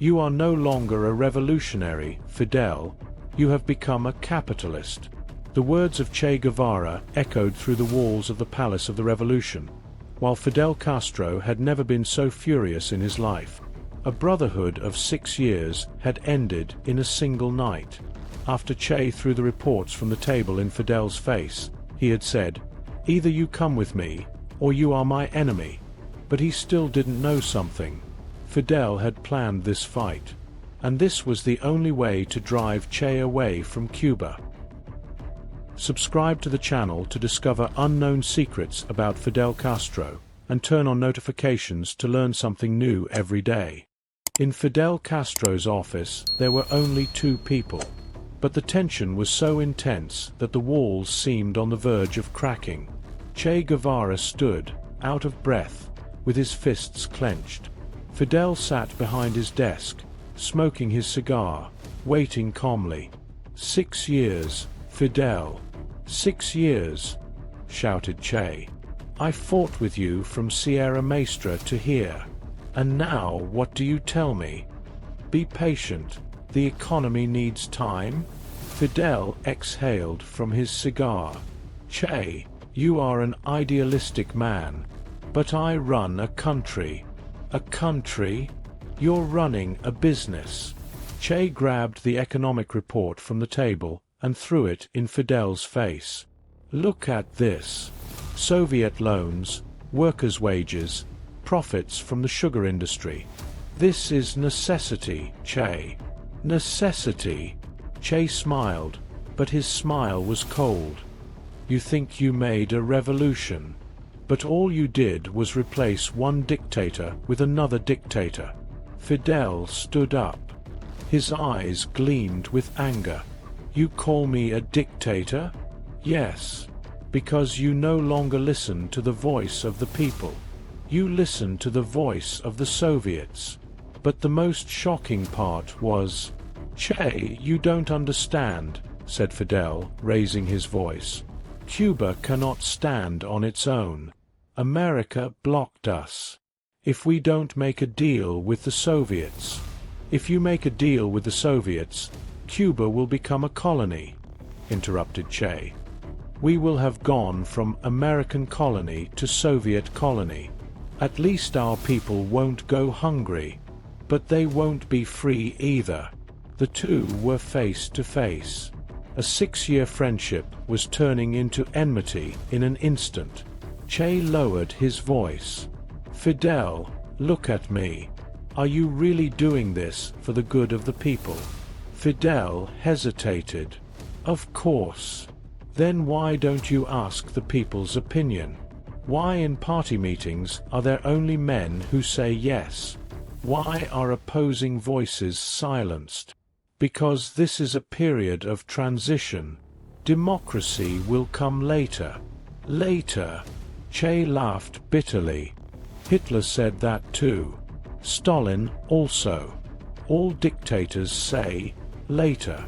You are no longer a revolutionary, Fidel. You have become a capitalist." The words of Che Guevara echoed through the walls of the Palace of the Revolution, while Fidel Castro had never been so furious in his life. A brotherhood of 6 years had ended in a single night. After Che threw the reports from the table in Fidel's face, he had said, "Either you come with me, or you are my enemy." But he still didn't know something. Fidel had planned this fight, and this was the only way to drive Che away from Cuba. Subscribe to the channel to discover unknown secrets about Fidel Castro, and turn on notifications to learn something new every day. In Fidel Castro's office, there were only 2 people. But the tension was so intense that the walls seemed on the verge of cracking. Che Guevara stood, out of breath, with his fists clenched. Fidel sat behind his desk, smoking his cigar, waiting calmly. 6 years, Fidel. 6 years, shouted Che. "I fought with you from Sierra Maestra to here. And now what do you tell me? Be patient. The economy needs time." Fidel exhaled from his cigar. "Che, you are an idealistic man. But I run a country." "A country? You're running a business." Che grabbed the economic report from the table and threw it in Fidel's face. "Look at this. Soviet loans, workers' wages, profits from the sugar industry. This is necessity, Che. Necessity." Che smiled, but his smile was cold. "You think you made a revolution. But all you did was replace one dictator with another dictator." Fidel stood up. His eyes gleamed with anger. "You call me a dictator?" "Yes. Because you no longer listen to the voice of the people. You listen to the voice of the Soviets." But the most shocking part was, "Che, you don't understand," said Fidel, raising his voice. "Cuba cannot stand on its own. America blocked us. If we don't make a deal with the Soviets, if you make a deal with the Soviets, Cuba will become a colony," interrupted Che. "We will have gone from American colony to Soviet colony. At least our people won't go hungry. But they won't be free either." The two were face to face. A 6-year friendship was turning into enmity in an instant. Che lowered his voice. "Fidel, look at me. Are you really doing this for the good of the people?" Fidel hesitated. "Of course. Then why don't you ask the people's opinion? Why in party meetings are there only men who say yes? Why are opposing voices silenced? Because this is a period of transition. Democracy will come later. Later." Che laughed bitterly. "Hitler said that too. Stalin also. All dictators say, later."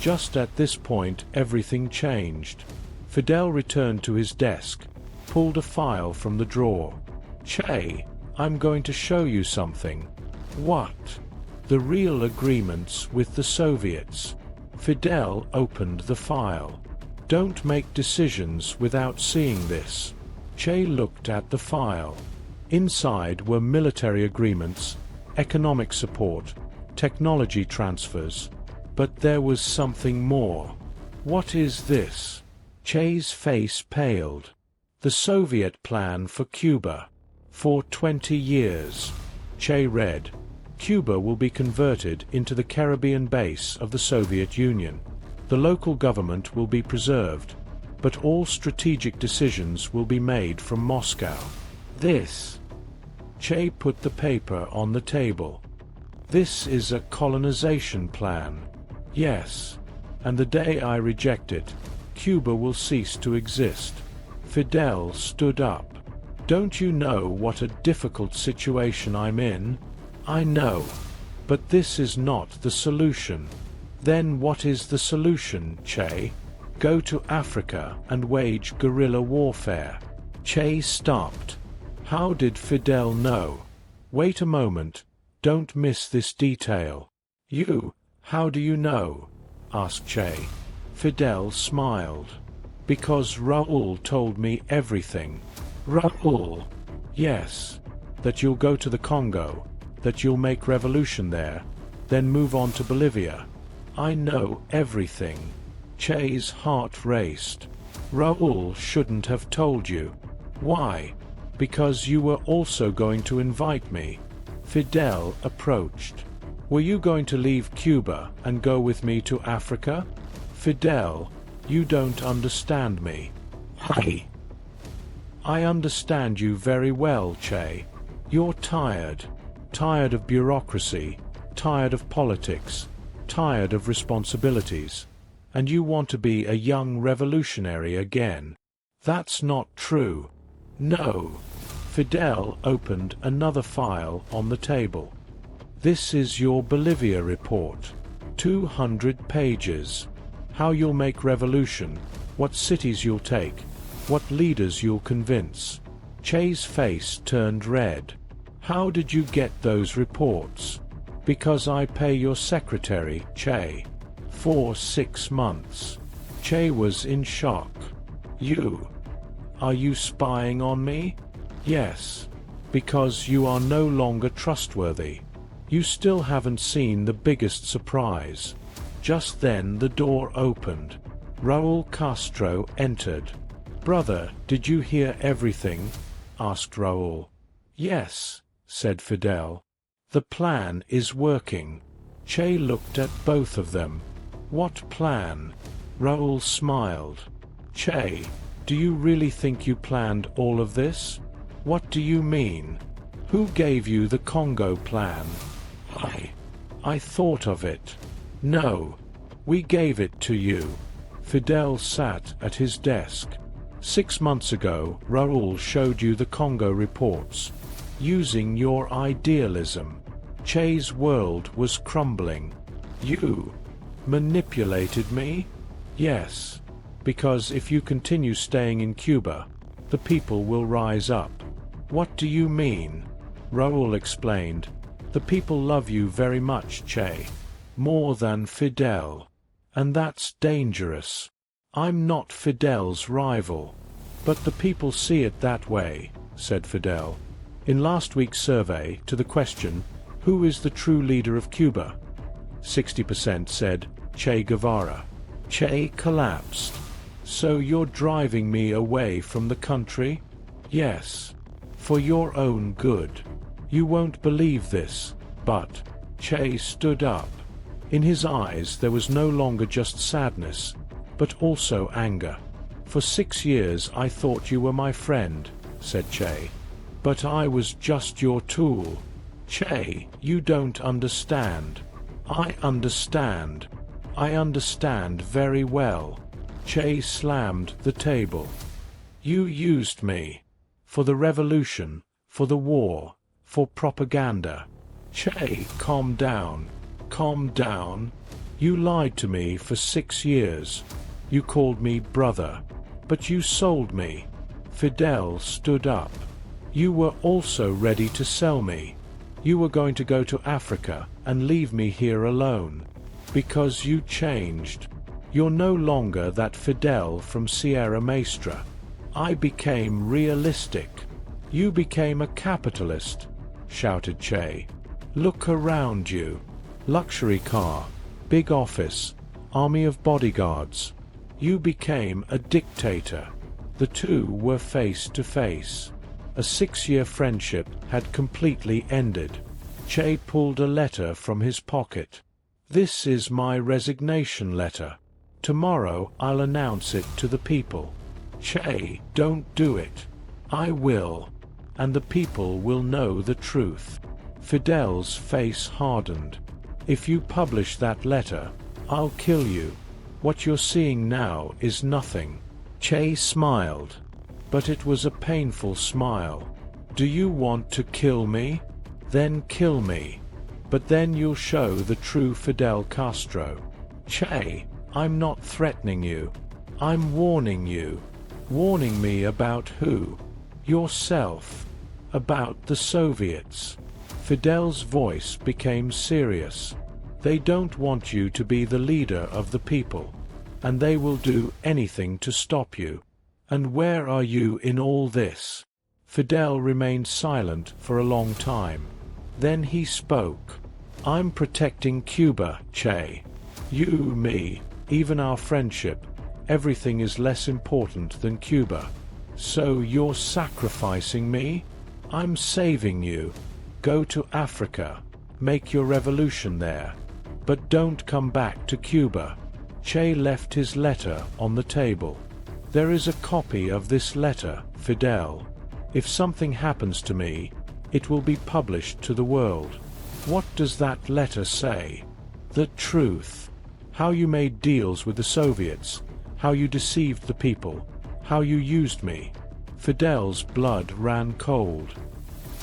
Just at this point everything changed. Fidel returned to his desk, pulled a file from the drawer. "Che, I'm going to show you something." "What?" "The real agreements with the Soviets." Fidel opened the file. "Don't make decisions without seeing this." Che looked at the file. Inside were military agreements, economic support, technology transfers. But there was something more. "What is this?" Che's face paled. "The Soviet plan for Cuba. For 20 years. Che read. "Cuba will be converted into the Caribbean base of the Soviet Union. The local government will be preserved, but all strategic decisions will be made from Moscow." "This." Che put the paper on the table. "This is a colonization plan." "Yes. And the day I reject it, Cuba will cease to exist." Fidel stood up. "Don't you know what a difficult situation I'm in?" "I know. But this is not the solution." "Then what is the solution, Che?" "Go to Africa and wage guerrilla warfare." Che stopped. How did Fidel know? "Wait a moment. Don't miss this detail. How do you know? Asked Che. Fidel smiled. Because Raul told me everything. Raul? Yes. That you'll go to the Congo, that you'll make revolution there, then move on to Bolivia. I know everything. Che's heart raced. Raul shouldn't have told you. Why? Because you were also going to invite me. Fidel approached. Were you going to leave Cuba and go with me to Africa? Fidel, you don't understand me. I understand you very well, Che. You're tired. Tired of bureaucracy, tired of politics, tired of responsibilities. And you want to be a young revolutionary again. That's not true. No. Fidel opened another file on the table. This is your Bolivia report. 200 pages. How you'll make revolution, what cities you'll take, what leaders you'll convince. Che's face turned red. How did you get those reports? Because I pay your secretary, Che. For 6 months. Che was in shock. You? Are you spying on me? Yes. Because you are no longer trustworthy. You still haven't seen the biggest surprise. Just then the door opened. Raul Castro entered. Brother, did you hear everything? Asked Raul. Yes, said Fidel. The plan is working. Che looked at both of them. What plan? Raul smiled. Che, do you really think you planned all of this? What do you mean? Who gave you the Congo plan? I thought of it. No. We gave it to you. Fidel sat at his desk. 6 months ago, Raul showed you the Congo reports. Using your idealism. Che's world was crumbling. You manipulated me? Yes. Because if you continue staying in Cuba, the people will rise up. What do you mean? Raul explained. The people love you very much, Che. More than Fidel. And that's dangerous. I'm not Fidel's rival. But the people see it that way, said Fidel. In last week's survey, to the question, who is the true leader of Cuba? 60% said, Che Guevara. Che collapsed. So you're driving me away from the country? Yes. For your own good. You won't believe this, but Che stood up. In his eyes there was no longer just sadness, but also anger. For 6 years I thought you were my friend, said Che. But I was just your tool. Che, you don't understand. I understand. I understand very well. Che slammed the table. You used me. For the revolution, for the war, for propaganda. Che, calm down. Calm down. You lied to me for 6 years. You called me brother. But you sold me. Fidel stood up. You were also ready to sell me. You were going to go to Africa and leave me here alone. Because you changed. You're no longer that Fidel from Sierra Maestra. I became realistic. You became a capitalist, shouted Che. Look around you. Luxury car, big office, army of bodyguards. You became a dictator. The two were face to face. A 6-year friendship had completely ended. Che pulled a letter from his pocket. This is my resignation letter. Tomorrow I'll announce it to the people. Che, don't do it. I will. And the people will know the truth. Fidel's face hardened. If you publish that letter, I'll kill you. What you're seeing now is nothing. Che smiled. But it was a painful smile. Do you want to kill me? Then kill me. But then you'll show the true Fidel Castro. Che, I'm not threatening you. I'm warning you. Warning me about who? Yourself. About the Soviets. Fidel's voice became serious. They don't want you to be the leader of the people, and they will do anything to stop you. And where are you in all this? Fidel remained silent for a long time. Then he spoke. I'm protecting Cuba, Che. You, me, even our friendship, everything is less important than Cuba. So you're sacrificing me? I'm saving you. Go to Africa. Make your revolution there. But don't come back to Cuba. Che left his letter on the table. There is a copy of this letter, Fidel. If something happens to me, it will be published to the world. What does that letter say? The truth. How you made deals with the Soviets, how you deceived the people, how you used me. Fidel's blood ran cold.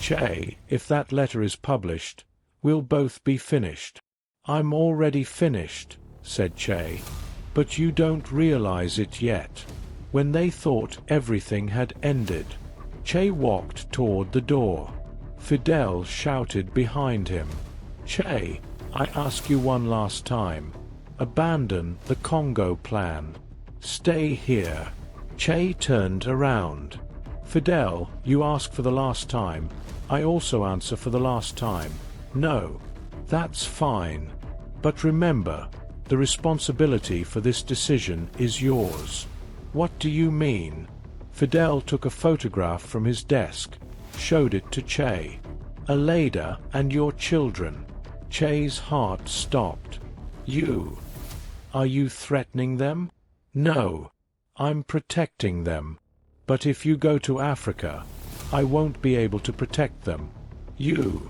Che, if that letter is published, we'll both be finished. I'm already finished, said Che. But you don't realize it yet. When they thought everything had ended, Che walked toward the door. Fidel shouted behind him. Che, I ask you one last time. Abandon the Congo plan. Stay here. Che turned around. Fidel, you ask for the last time. I also answer for the last time. No. That's fine. But remember, the responsibility for this decision is yours. What do you mean? Fidel took a photograph from his desk, showed it to Che. Aleida and your children. Che's heart stopped. You. Are you threatening them? No. I'm protecting them. But if you go to Africa, I won't be able to protect them. You.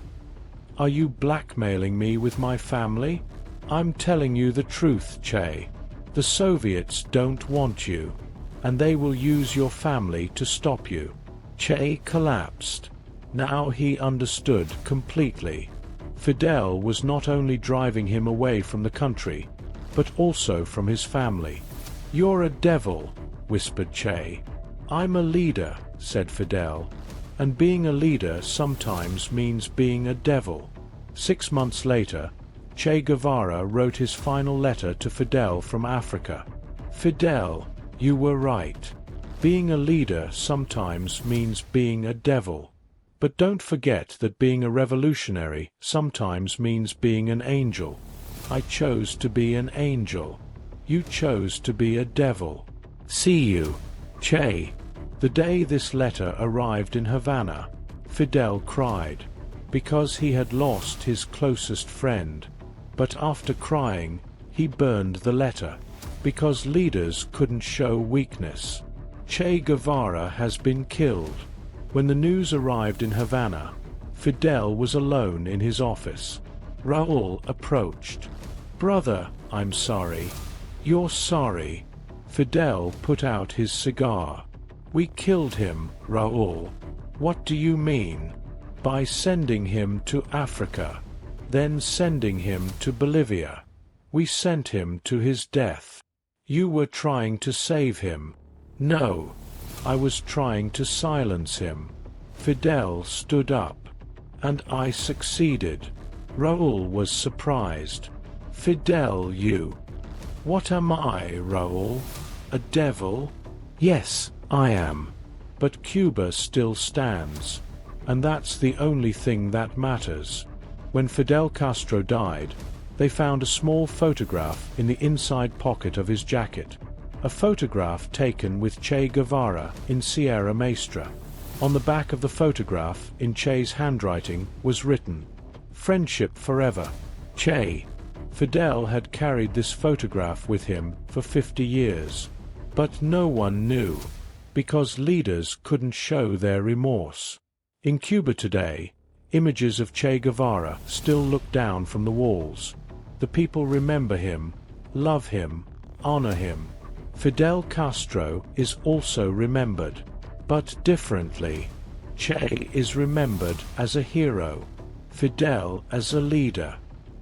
Are you blackmailing me with my family? I'm telling you the truth, Che. The Soviets don't want you, and they will use your family to stop you. Che collapsed. Now he understood completely. Fidel was not only driving him away from the country, but also from his family. You're a devil, whispered Che. I'm a leader, said Fidel. And being a leader sometimes means being a devil. 6 months later, Che Guevara wrote his final letter to Fidel from Africa. Fidel, you were right. Being a leader sometimes means being a devil. But don't forget that being a revolutionary sometimes means being an angel. I chose to be an angel. You chose to be a devil. See you, Che. The day this letter arrived in Havana, Fidel cried, because he had lost his closest friend. But after crying, he burned the letter, because leaders couldn't show weakness. Che Guevara has been killed. When the news arrived in Havana, Fidel was alone in his office. Raúl approached. Brother, I'm sorry. You're sorry. Fidel put out his cigar. We killed him, Raúl. What do you mean? By sending him to Africa, then sending him to Bolivia. We sent him to his death. You were trying to save him. No. I was trying to silence him. Fidel stood up. And I succeeded. Raúl was surprised. Fidel, you. What am I, Raúl? A devil? Yes, I am. But Cuba still stands. And that's the only thing that matters. When Fidel Castro died, they found a small photograph in the inside pocket of his jacket. A photograph taken with Che Guevara in Sierra Maestra. On the back of the photograph, in Che's handwriting, was written, "Friendship forever, Che." Fidel had carried this photograph with him for 50 years. But no one knew, because leaders couldn't show their remorse. In Cuba today, images of Che Guevara still look down from the walls. The people remember him, love him, honor him. Fidel Castro is also remembered, but differently. Che is remembered as a hero, Fidel as a leader.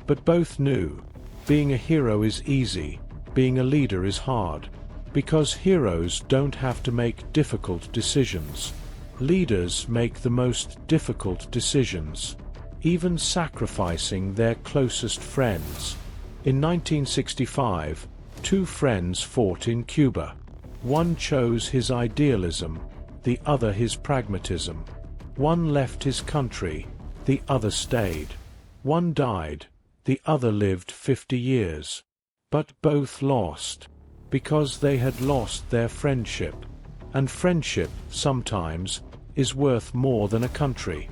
But both knew, being a hero is easy, being a leader is hard, because heroes don't have to make difficult decisions. Leaders make the most difficult decisions. even sacrificing their closest friends. In 1965, two friends fought in Cuba. One chose his idealism, the other his pragmatism. One left his country, the other stayed. One died, the other lived 50 years. But both lost, because they had lost their friendship. And friendship, sometimes, is worth more than a country.